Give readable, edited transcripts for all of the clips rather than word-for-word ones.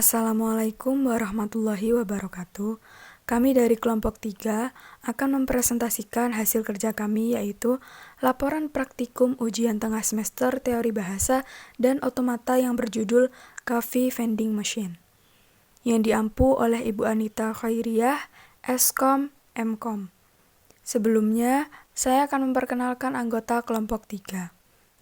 Assalamualaikum warahmatullahi wabarakatuh. Kami dari kelompok 3 akan mempresentasikan hasil kerja kami, yaitu laporan praktikum ujian tengah semester teori bahasa dan otomata yang berjudul Coffee Vending Machine, yang diampu oleh Ibu Anita Khairiyah, Eskom, Mkom. Sebelumnya, saya akan memperkenalkan anggota kelompok 3.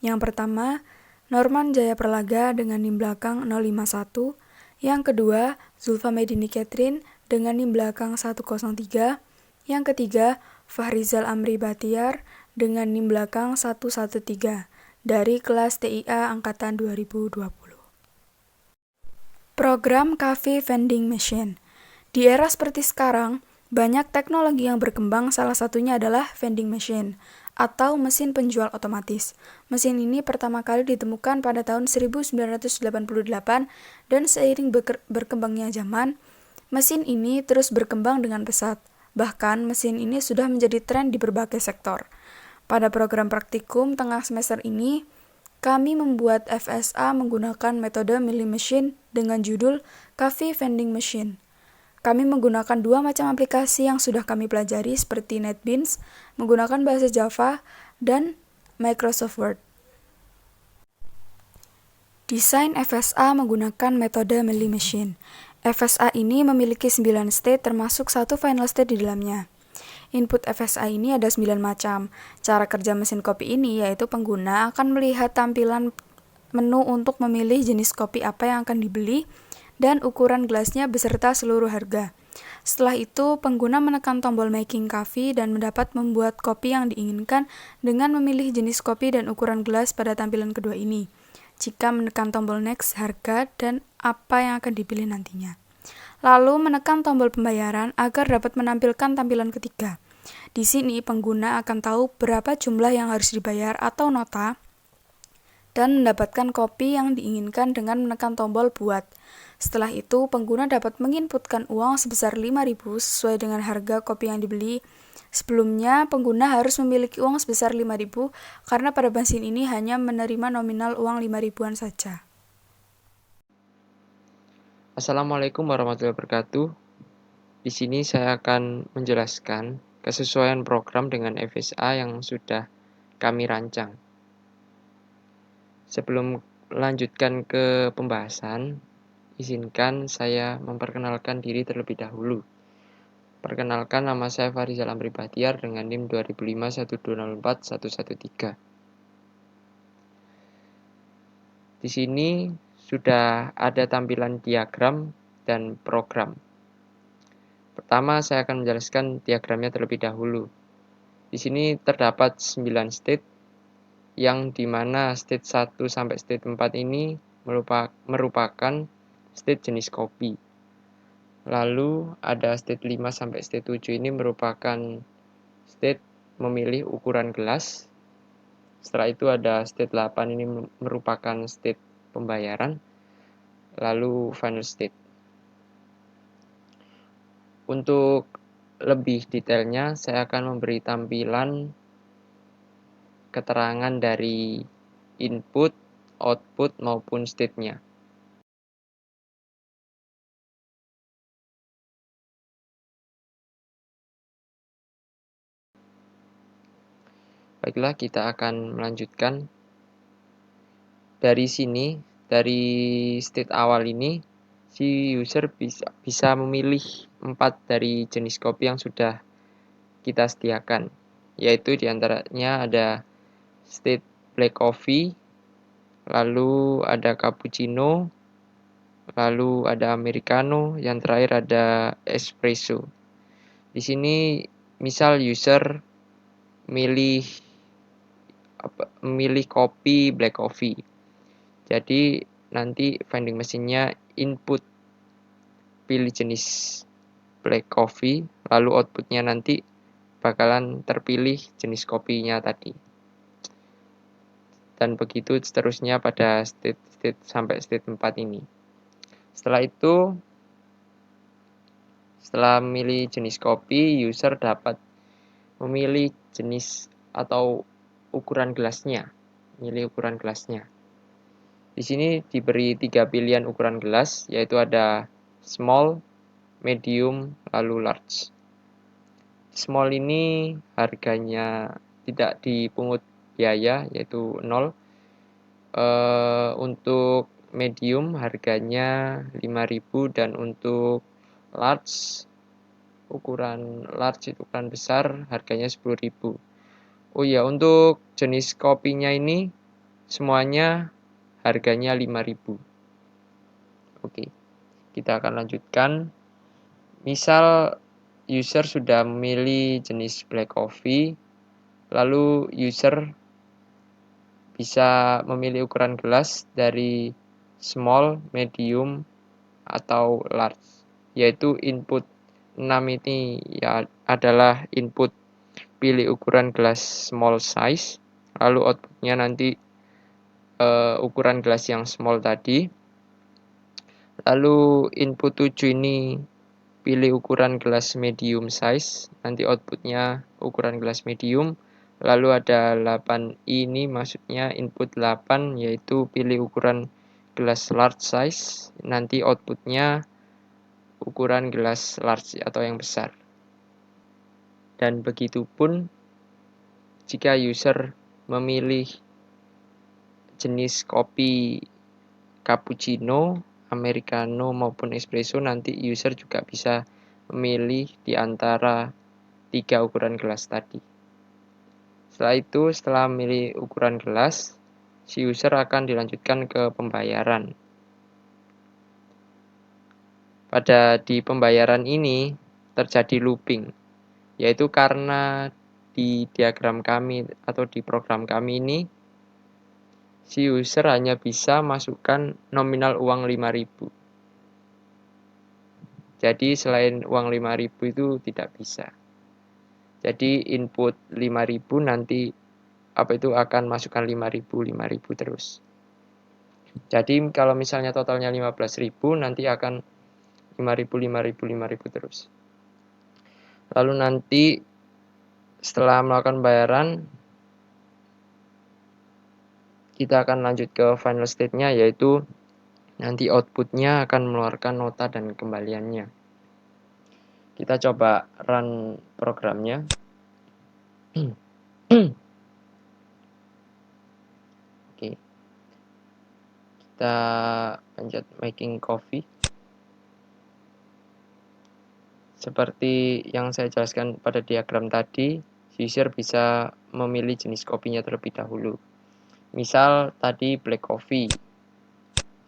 Yang pertama, Norman Jaya Perlaga dengan NIM belakang 051. Yang kedua, Zulfa Medini Catherine dengan NIM belakang 103. Yang ketiga, Fahrizal Amri Batiar dengan NIM belakang 113 dari kelas TIA angkatan 2020. Program Coffee Vending Machine. Di era seperti sekarang, banyak teknologi yang berkembang, salah satunya adalah vending machine atau mesin penjual otomatis. Mesin ini pertama kali ditemukan pada tahun 1988 dan seiring berkembangnya zaman, mesin ini terus berkembang dengan pesat. Bahkan mesin ini sudah menjadi tren di berbagai sektor. Pada program praktikum tengah semester ini, kami membuat FSA menggunakan metode milling machine dengan judul Coffee Vending Machine. Kami menggunakan dua macam aplikasi yang sudah kami pelajari seperti NetBeans, menggunakan bahasa Java, dan Microsoft Word. Desain FSA menggunakan metode milling machine. FSA ini memiliki 9 state termasuk satu final state di dalamnya. Input FSA ini ada 9 macam. Cara kerja mesin kopi ini yaitu pengguna akan melihat tampilan menu untuk memilih jenis kopi apa yang akan dibeli dan ukuran gelasnya beserta seluruh harga. Setelah itu, pengguna menekan tombol making coffee dan mendapat membuat kopi yang diinginkan dengan memilih jenis kopi dan ukuran gelas pada tampilan kedua ini. Jika menekan tombol next, harga dan apa yang akan dipilih nantinya. Lalu menekan tombol pembayaran agar dapat menampilkan tampilan ketiga. Di sini pengguna akan tahu berapa jumlah yang harus dibayar atau nota dan mendapatkan kopi yang diinginkan dengan menekan tombol buat. Setelah itu, pengguna dapat menginputkan uang sebesar 5.000 sesuai dengan harga kopi yang dibeli. Sebelumnya, pengguna harus memiliki uang sebesar 5.000 karena pada mesin ini hanya menerima nominal uang 5.000-an saja. Assalamualaikum warahmatullahi wabarakatuh. Di sini saya akan menjelaskan kesesuaian program dengan FSA yang sudah kami rancang. Sebelum melanjutkan ke pembahasan, izinkan saya memperkenalkan diri terlebih dahulu. Perkenalkan, nama saya Fahrizal Amri Batiar dengan NIM 2005-1204113. Di sini sudah ada tampilan diagram dan program. Pertama, saya akan menjelaskan diagramnya terlebih dahulu. Di sini terdapat 9 state, yang dimana state 1 sampai state 4 ini merupakan state jenis kopi. Lalu ada state 5 sampai state 7 ini merupakan state memilih ukuran gelas. Setelah itu ada state 8 ini merupakan state pembayaran. Lalu final state. Untuk lebih detailnya, saya akan memberi tampilan keterangan dari input, output, maupun state-nya. Baiklah, kita akan melanjutkan. Dari sini, dari state awal ini, si user bisa memilih 4 dari jenis kopi yang sudah kita sediakan, yaitu diantaranya ada state black coffee, lalu ada cappuccino, lalu ada americano, yang terakhir ada espresso. Di sini misal user memilih kopi black coffee. Jadi nanti vending machine-nya input pilih jenis black coffee, lalu output-nya nanti bakalan terpilih jenis kopinya tadi. Dan begitu seterusnya pada state sampai state 4 ini. Setelah itu, setelah memilih jenis kopi, user dapat memilih jenis atau ukuran gelasnya. Milih ukuran gelasnya. Di sini diberi 3 pilihan ukuran gelas, yaitu ada small, medium, lalu large. Small ini harganya tidak dipungut biaya, yaitu 0. Untuk medium harganya 5.000 dan untuk large, ukuran large itu ukuran besar, harganya 10.000. Oh iya, untuk jenis kopinya ini semuanya harganya 5.000. Oke, kita akan lanjutkan. Misal user sudah memilih jenis black coffee, lalu user bisa memilih ukuran gelas dari small, medium, atau large, yaitu input 6 ini ya adalah input pilih ukuran gelas small size, lalu outputnya nanti ukuran gelas yang small tadi, lalu input 7 ini pilih ukuran gelas medium size, nanti outputnya ukuran gelas medium, lalu ada 8 ini maksudnya input 8 yaitu pilih ukuran gelas large size, nanti outputnya ukuran gelas large atau yang besar. Dan begitu pun jika user memilih jenis kopi cappuccino, americano maupun espresso, nanti user juga bisa memilih di antara 3 ukuran gelas tadi. Setelah itu, setelah memilih ukuran gelas, si user akan dilanjutkan ke pembayaran. Di pembayaran ini terjadi looping, yaitu karena di diagram kami atau di program kami ini si user hanya bisa masukkan nominal uang 5.000. Jadi selain uang 5.000 itu tidak bisa. Jadi input 5.000 nanti akan masukkan 5.000 terus. Jadi kalau misalnya totalnya 15.000 nanti akan 5.000 terus. Lalu nanti setelah melakukan bayaran, kita akan lanjut ke final state-nya, yaitu nanti outputnya akan mengeluarkan nota dan kembaliannya. Kita coba run programnya. Oke. Kita pencet making coffee. Seperti yang saya jelaskan pada diagram tadi, user bisa memilih jenis kopinya terlebih dahulu. Misal tadi black coffee.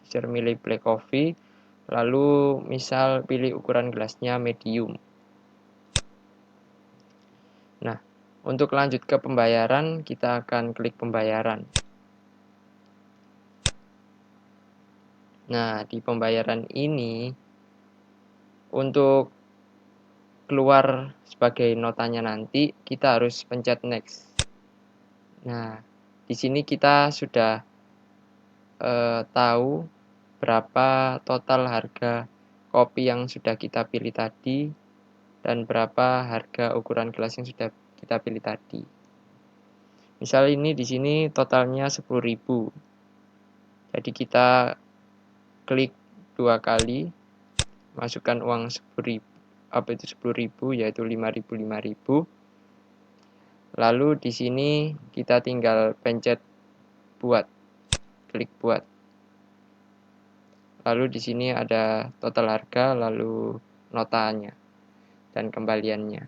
User milih black coffee, lalu misal pilih ukuran gelasnya medium. Nah, untuk lanjut ke pembayaran, kita akan klik pembayaran. Nah, di pembayaran ini, untuk keluar sebagai notanya nanti, kita harus pencet next. Nah, di sini kita sudah tahu berapa total harga kopi yang sudah kita pilih tadi dan berapa harga ukuran gelas yang sudah kita pilih tadi. Misal ini di sini totalnya 10.000. Jadi kita klik 2 kali, masukkan uang 10.000, 10.000 yaitu 5.000. Lalu di sini kita tinggal pencet buat, klik buat. Lalu di sini ada total harga, lalu notanya dan kembaliannya.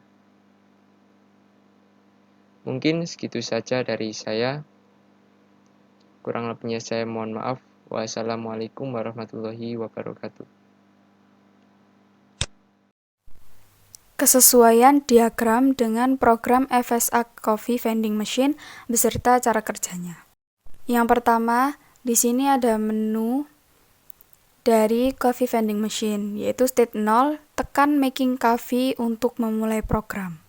Mungkin segitu saja dari saya. Kurang lebihnya saya mohon maaf. Wassalamualaikum warahmatullahi wabarakatuh. Kesesuaian diagram dengan program FSA Coffee Vending Machine beserta cara kerjanya. Yang pertama, di sini ada menu dari Coffee Vending Machine, yaitu state 0, tekan Making Coffee untuk memulai program.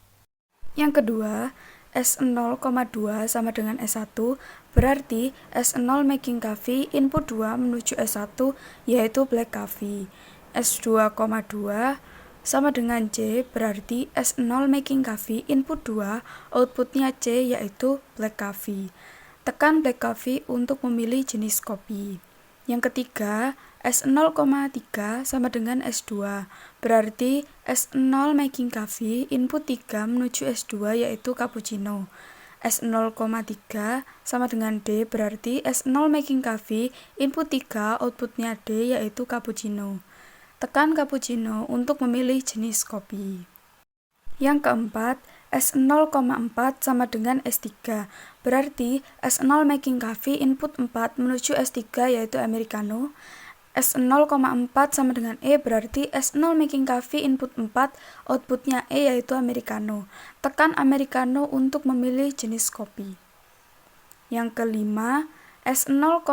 Yang kedua, S0,2 sama dengan S1, berarti S0 Making Coffee input 2 menuju S1, yaitu Black Coffee. S2,2 sama dengan C, berarti S0 Making Coffee input 2, outputnya C, yaitu Black Coffee. Tekan Black Coffee untuk memilih jenis kopi. Yang ketiga, S0,3 sama dengan S2. Berarti S0 making coffee, input 3 menuju S2 yaitu cappuccino. S0,3 sama dengan D, berarti S0 making coffee, input 3, outputnya D yaitu cappuccino. Tekan cappuccino untuk memilih jenis kopi. Yang keempat, S0,4 sama dengan S3. Berarti S0 making coffee input 4 menuju S3 yaitu Americano. S0,4 sama dengan E berarti S0 making coffee input 4, outputnya E yaitu Americano. Tekan Americano untuk memilih jenis kopi. Yang kelima, S0,5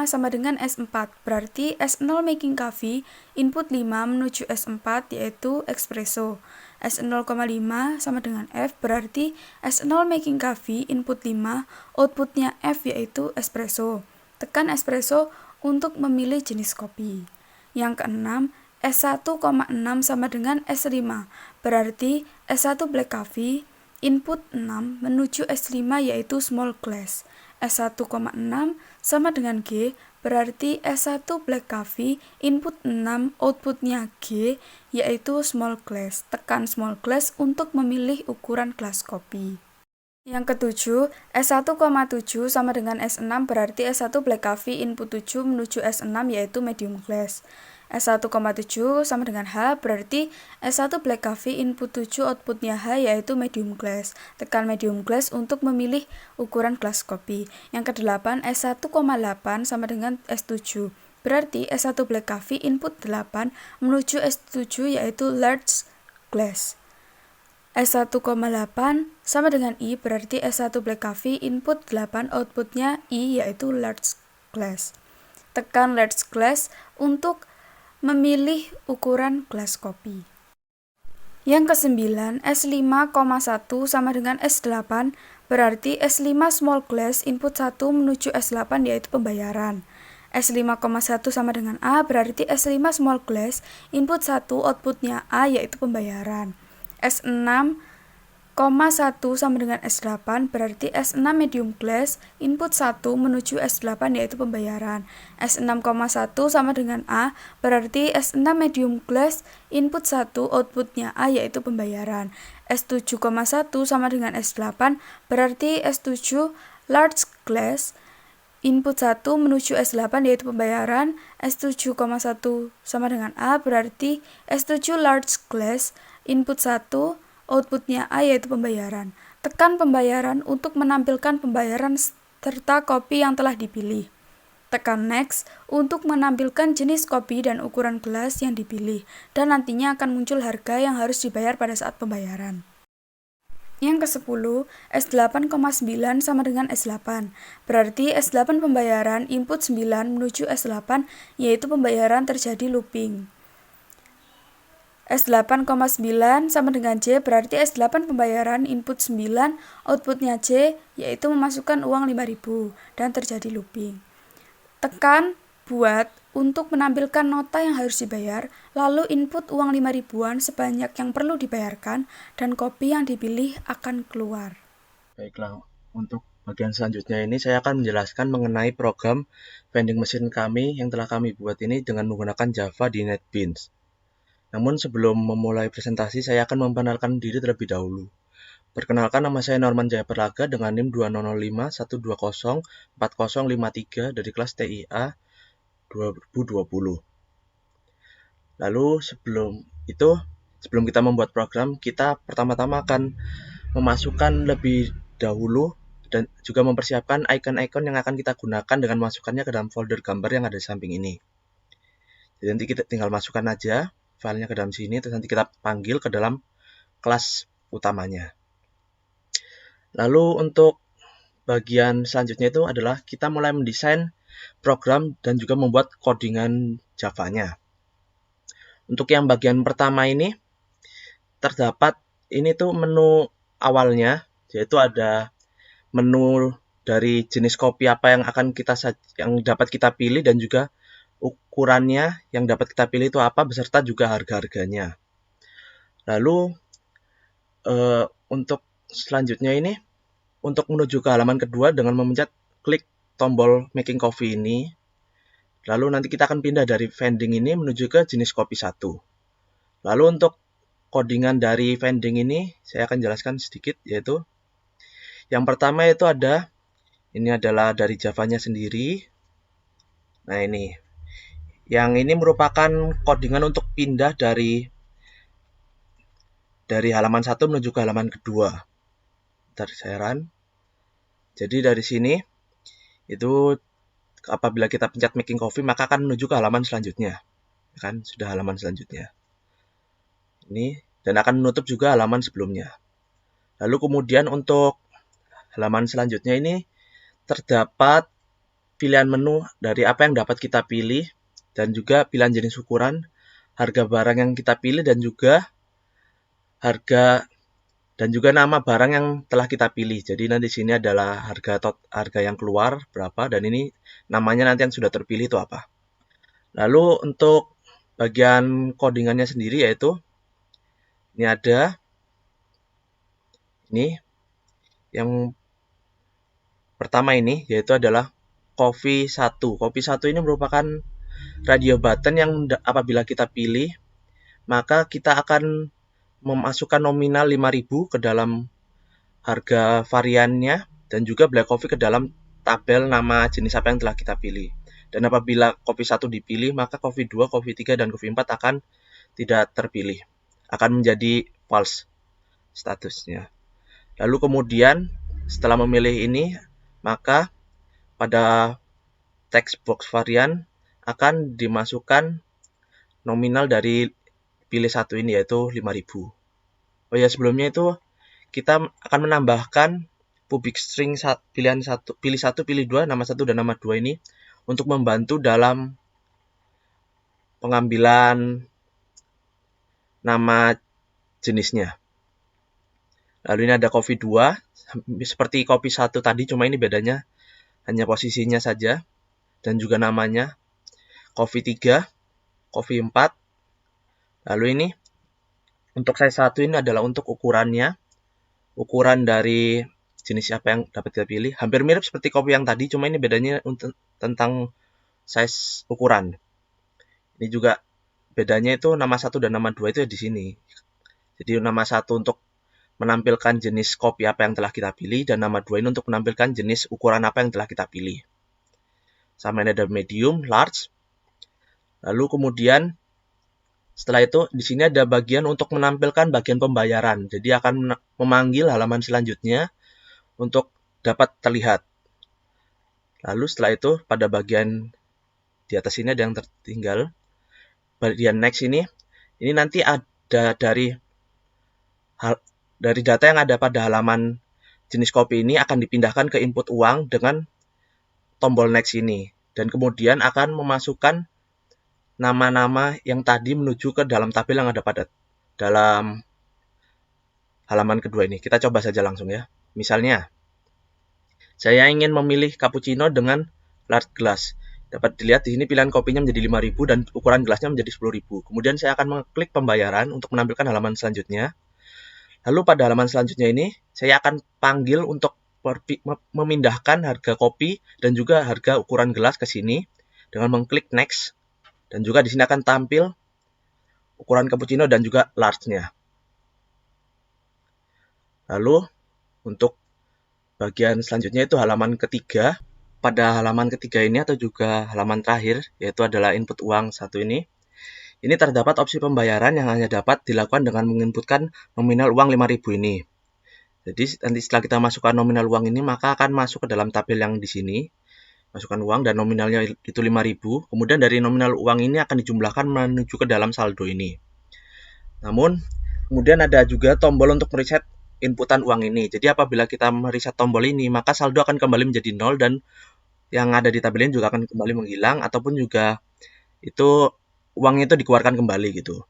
sama dengan S4, berarti S0 making coffee, input 5 menuju S4 yaitu espresso. S0,5 sama dengan F, berarti S0 making coffee, input 5, outputnya F yaitu espresso. Tekan espresso untuk memilih jenis kopi. Yang keenam, S1,6 sama dengan S5, berarti S1 black coffee, input 6 menuju S5 yaitu small glass. S1,6 sama dengan G, berarti S1 black coffee, input 6, outputnya G, yaitu small glass. Tekan small glass untuk memilih ukuran gelas kopi. Yang ketujuh, S1,7 sama dengan S6, berarti S1 black coffee, input 7 menuju S6 yaitu medium glass. S1,7 sama dengan H, berarti S1 black coffee, input 7, outputnya H yaitu medium glass. Tekan medium glass untuk memilih ukuran gelas kopi. Yang kedelapan, S1,8 sama dengan S7, berarti S1 black coffee, input 8 menuju S7 yaitu large glass. S1,8 sama dengan I, berarti S1 black coffee, input 8, outputnya I yaitu large glass. Tekan large glass untuk memilih ukuran gelas kopi. Yang kesembilan, S5,1 sama dengan S8, berarti S5 small glass, input 1 menuju S8 yaitu pembayaran. S5,1 sama dengan A, berarti S5 small glass, input 1, outputnya A yaitu pembayaran. S6,1 sama dengan S8, berarti S6 medium glass, input 1 menuju S8 yaitu pembayaran. S6,1 sama dengan A, berarti S6 medium glass, input 1, outputnya A yaitu pembayaran. S7,1 sama dengan S8, berarti S7 large glass, input 1 menuju S8 yaitu pembayaran. S7,1 sama dengan A, berarti S7 large glass, input 1, outputnya A yaitu pembayaran. Tekan pembayaran untuk menampilkan pembayaran serta kopi yang telah dipilih. Tekan next untuk menampilkan jenis kopi dan ukuran gelas yang dipilih, dan nantinya akan muncul harga yang harus dibayar pada saat pembayaran. Yang ke-10, S8,9 sama dengan S8, berarti S8 pembayaran, input 9 menuju S8 yaitu pembayaran terjadi looping. S8,9 sama dengan J, berarti S8 pembayaran, input 9, outputnya J, yaitu memasukkan uang 5.000 dan terjadi looping. Tekan buat untuk menampilkan nota yang harus dibayar, lalu input uang 5.000-an sebanyak yang perlu dibayarkan, dan kopi yang dipilih akan keluar. Baiklah, untuk bagian selanjutnya ini saya akan menjelaskan mengenai program vending machine kami yang telah kami buat ini dengan menggunakan Java di NetBeans. Namun sebelum memulai presentasi, saya akan memperkenalkan diri terlebih dahulu. Perkenalkan, nama saya Norman Jaya Perlaga dengan NIM 200512040053 dari kelas TIA 2020. Lalu sebelum kita membuat program, kita pertama-tama akan memasukkan lebih dahulu dan juga mempersiapkan icon-icon yang akan kita gunakan dengan masukkannya ke dalam folder gambar yang ada di samping ini. Jadi nanti kita tinggal masukkan aja filenya ke dalam sini, terus nanti kita panggil ke dalam kelas utamanya. Lalu untuk bagian selanjutnya itu adalah kita mulai mendesain program dan juga membuat codingan Java-nya. Untuk yang bagian pertama ini terdapat ini tuh menu awalnya, yaitu ada menu dari jenis kopi apa yang dapat kita pilih dan juga ukurannya yang dapat kita pilih itu apa beserta juga harga-harganya. Lalu untuk selanjutnya ini untuk menuju ke halaman kedua dengan memencet klik tombol making coffee ini, Lalu nanti kita akan pindah dari vending ini menuju ke jenis kopi 1. Lalu untuk codingan dari vending ini saya akan jelaskan sedikit, yaitu yang pertama itu ini adalah dari Java-nya sendiri. Nah, ini. Yang ini merupakan codingan untuk pindah dari halaman 1 menuju ke halaman kedua. Bentar, saya run. Jadi dari sini itu apabila kita pencet making coffee maka akan menuju ke halaman selanjutnya. Kan sudah halaman selanjutnya. Ini dan akan menutup juga halaman sebelumnya. Lalu kemudian untuk halaman selanjutnya ini terdapat pilihan menu dari apa yang dapat kita pilih dan juga pilihan jenis ukuran, harga barang yang kita pilih dan juga harga dan juga nama barang yang telah kita pilih. Jadi nanti di sini adalah harga yang keluar berapa dan ini namanya nanti yang sudah terpilih itu apa. Lalu untuk bagian codingannya sendiri yaitu ini ada ini yang pertama ini yaitu adalah Coffee 1. Coffee 1 ini merupakan radio button yang apabila kita pilih maka kita akan memasukkan nominal 5.000 ke dalam harga variannya dan juga black coffee ke dalam tabel nama jenis apa yang telah kita pilih. Dan apabila kopi 1 dipilih, maka kopi 2, kopi 3, dan kopi 4 akan tidak terpilih. Akan menjadi false statusnya. Lalu kemudian setelah memilih ini, maka pada text box varian akan dimasukkan nominal dari pilih 1 ini yaitu 5.000. Oh ya, sebelumnya itu kita akan menambahkan public string pilih 1, pilih 2, nama 1 dan nama 2 ini untuk membantu dalam pengambilan nama jenisnya. Lalu ini ada kopi 2, seperti kopi 1 tadi, cuma ini bedanya hanya posisinya saja dan juga namanya. Kopi 3, kopi 4. Lalu ini untuk size 1 ini adalah untuk ukurannya. Ukuran dari jenis apa yang dapat kita pilih. Hampir mirip seperti kopi yang tadi, cuma ini bedanya tentang size ukuran. Ini juga bedanya itu nama 1 dan nama 2 itu di sini. Jadi nama 1 untuk menampilkan jenis kopi apa yang telah kita pilih, dan nama 2 ini untuk menampilkan jenis ukuran apa yang telah kita pilih. Sama ini ada medium, large. Lalu kemudian setelah itu, di sini ada bagian untuk menampilkan bagian pembayaran. Jadi akan memanggil halaman selanjutnya untuk dapat terlihat. Lalu setelah itu, pada bagian di atas ini ada yang tertinggal. Bagian next ini nanti ada dari data yang ada pada halaman jenis kopi ini akan dipindahkan ke input uang dengan tombol next ini. Dan kemudian akan memasukkan nama-nama yang tadi menuju ke dalam tabel yang ada pada dalam halaman kedua ini. Kita coba saja langsung ya. Misalnya, saya ingin memilih cappuccino dengan large glass. Dapat dilihat di sini pilihan kopinya menjadi 5.000 dan ukuran gelasnya menjadi 10.000. Kemudian saya akan mengklik pembayaran untuk menampilkan halaman selanjutnya. Lalu pada halaman selanjutnya ini, saya akan panggil untuk memindahkan harga kopi dan juga harga ukuran gelas ke sini dengan mengklik next. Dan juga di sini akan tampil ukuran cappuccino dan juga large-nya. Lalu untuk bagian selanjutnya itu halaman ketiga. Pada halaman ketiga ini atau juga halaman terakhir, yaitu adalah input uang 1 ini. Ini terdapat opsi pembayaran yang hanya dapat dilakukan dengan menginputkan nominal uang 5.000 ini. Jadi nanti setelah kita masukkan nominal uang ini, maka akan masuk ke dalam tabel yang di sini. Masukkan uang dan nominalnya itu 5.000. Kemudian dari nominal uang ini akan dijumlahkan menuju ke dalam saldo ini. Namun, kemudian ada juga tombol untuk mereset inputan uang ini. Jadi apabila kita mereset tombol ini, maka saldo akan kembali menjadi 0 dan yang ada di tabel ini juga akan kembali menghilang, ataupun juga itu uangnya itu dikeluarkan kembali gitu.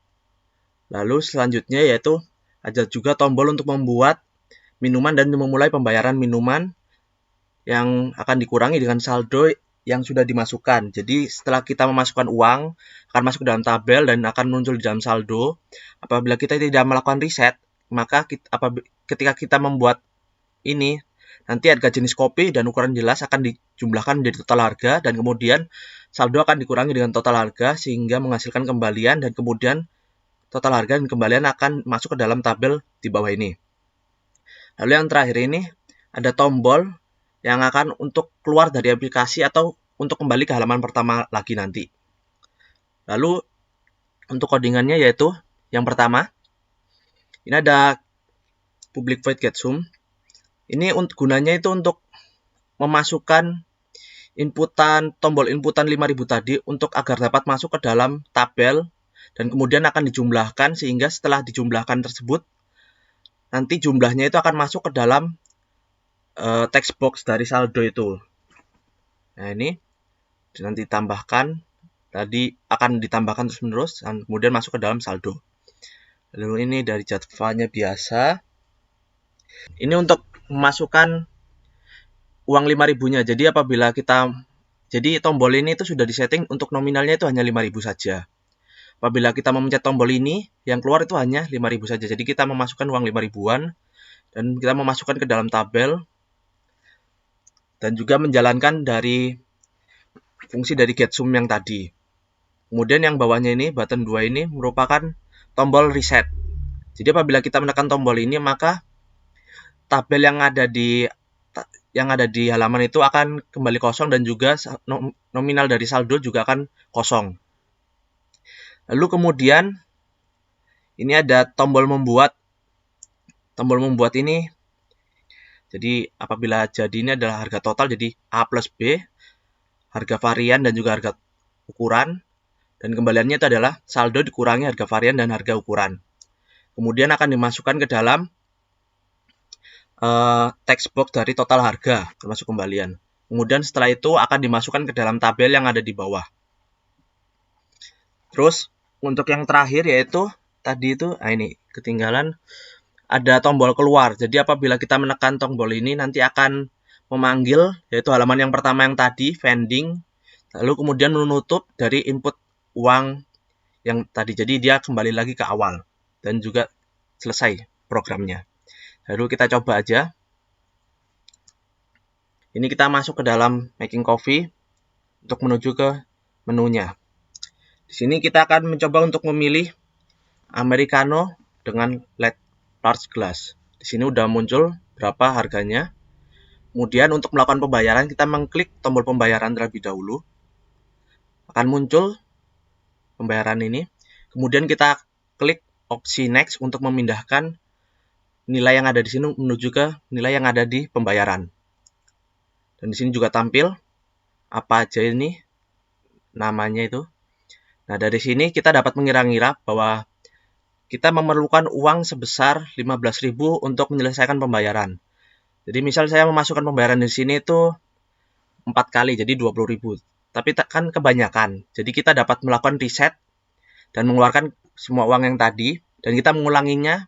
Lalu selanjutnya yaitu ada juga tombol untuk membuat minuman dan memulai pembayaran minuman yang akan dikurangi dengan saldo yang sudah dimasukkan. Jadi setelah kita memasukkan uang, akan masuk ke dalam tabel dan akan muncul di dalam saldo. Apabila kita tidak melakukan reset, maka ketika kita membuat ini, nanti harga jenis kopi dan ukuran gelas akan dijumlahkan menjadi total harga, dan kemudian saldo akan dikurangi dengan total harga sehingga menghasilkan kembalian, dan kemudian total harga dan kembalian akan masuk ke dalam tabel di bawah ini. Lalu yang terakhir ini ada tombol yang akan untuk keluar dari aplikasi atau untuk kembali ke halaman pertama lagi nanti. Lalu untuk codingannya yaitu yang pertama, ini ada public void getSum. Ini gunanya itu untuk memasukkan tombol inputan 5000 tadi untuk agar dapat masuk ke dalam tabel dan kemudian akan dijumlahkan, sehingga setelah dijumlahkan tersebut nanti jumlahnya itu akan masuk ke dalam text box dari saldo itu. Nah, ini nanti ditambahkan, tadi akan ditambahkan terus menerus dan kemudian masuk ke dalam saldo. Lalu ini dari Java-nya biasa. Ini untuk memasukkan uang 5.000-nya. Jadi tombol ini itu sudah disetting untuk nominalnya itu hanya 5.000 saja. Apabila kita memencet tombol ini, yang keluar itu hanya 5.000 saja. Jadi kita memasukkan uang 5.000-an dan kita memasukkan ke dalam tabel dan juga menjalankan dari fungsi dari getSum yang tadi. Kemudian yang bawahnya ini, button 2 ini merupakan tombol reset. Jadi apabila kita menekan tombol ini, maka tabel yang ada di halaman itu akan kembali kosong dan juga nominal dari saldo juga akan kosong. Lalu kemudian ini ada tombol membuat. Tombol membuat ini, jadi apabila jadi ini adalah harga total, jadi A plus B, harga varian dan juga harga ukuran, dan kembaliannya itu adalah saldo dikurangi harga varian dan harga ukuran. Kemudian akan dimasukkan ke dalam text box dari total harga termasuk kembalian. Kemudian setelah itu akan dimasukkan ke dalam tabel yang ada di bawah. Terus untuk yang terakhir yaitu tadi itu, ini ketinggalan, ada tombol keluar. Jadi apabila kita menekan tombol ini nanti akan memanggil yaitu halaman yang pertama yang tadi, vending, lalu kemudian menutup dari input uang yang tadi. Jadi dia kembali lagi ke awal dan juga selesai programnya. Lalu kita coba aja. Ini kita masuk ke dalam Making Coffee untuk menuju ke menunya. Di sini kita akan mencoba untuk memilih Americano dengan large glass. Di sini udah muncul berapa harganya. Kemudian untuk melakukan pembayaran kita mengklik tombol pembayaran terlebih dahulu. Akan muncul pembayaran ini. Kemudian kita klik opsi next untuk memindahkan nilai yang ada di sini menuju ke nilai yang ada di pembayaran. Dan di sini juga tampil apa aja ini namanya itu. Nah, dari sini kita dapat mengira-ngira bahwa kita memerlukan uang sebesar 15.000 untuk menyelesaikan pembayaran. Jadi misal saya memasukkan pembayaran di sini itu 4 kali, jadi 20.000. Tapi kan kebanyakan. Jadi kita dapat melakukan reset dan mengeluarkan semua uang yang tadi. Dan kita mengulanginya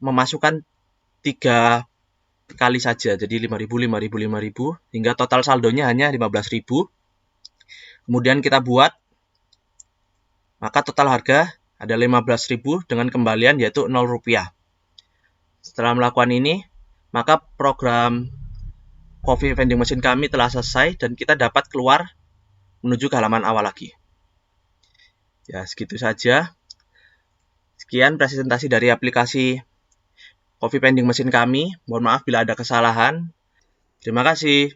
memasukkan 3 kali saja. Jadi 5.000, 5.000, 5.000. Hingga total saldonya hanya 15.000. Kemudian kita buat. Maka total harga ada 15.000 dengan kembalian yaitu 0 rupiah. Setelah melakukan ini, maka program coffee vending machine kami telah selesai dan kita dapat keluar menuju ke halaman awal lagi. Ya, segitu saja. Sekian presentasi dari aplikasi coffee vending machine kami. Mohon maaf bila ada kesalahan. Terima kasih.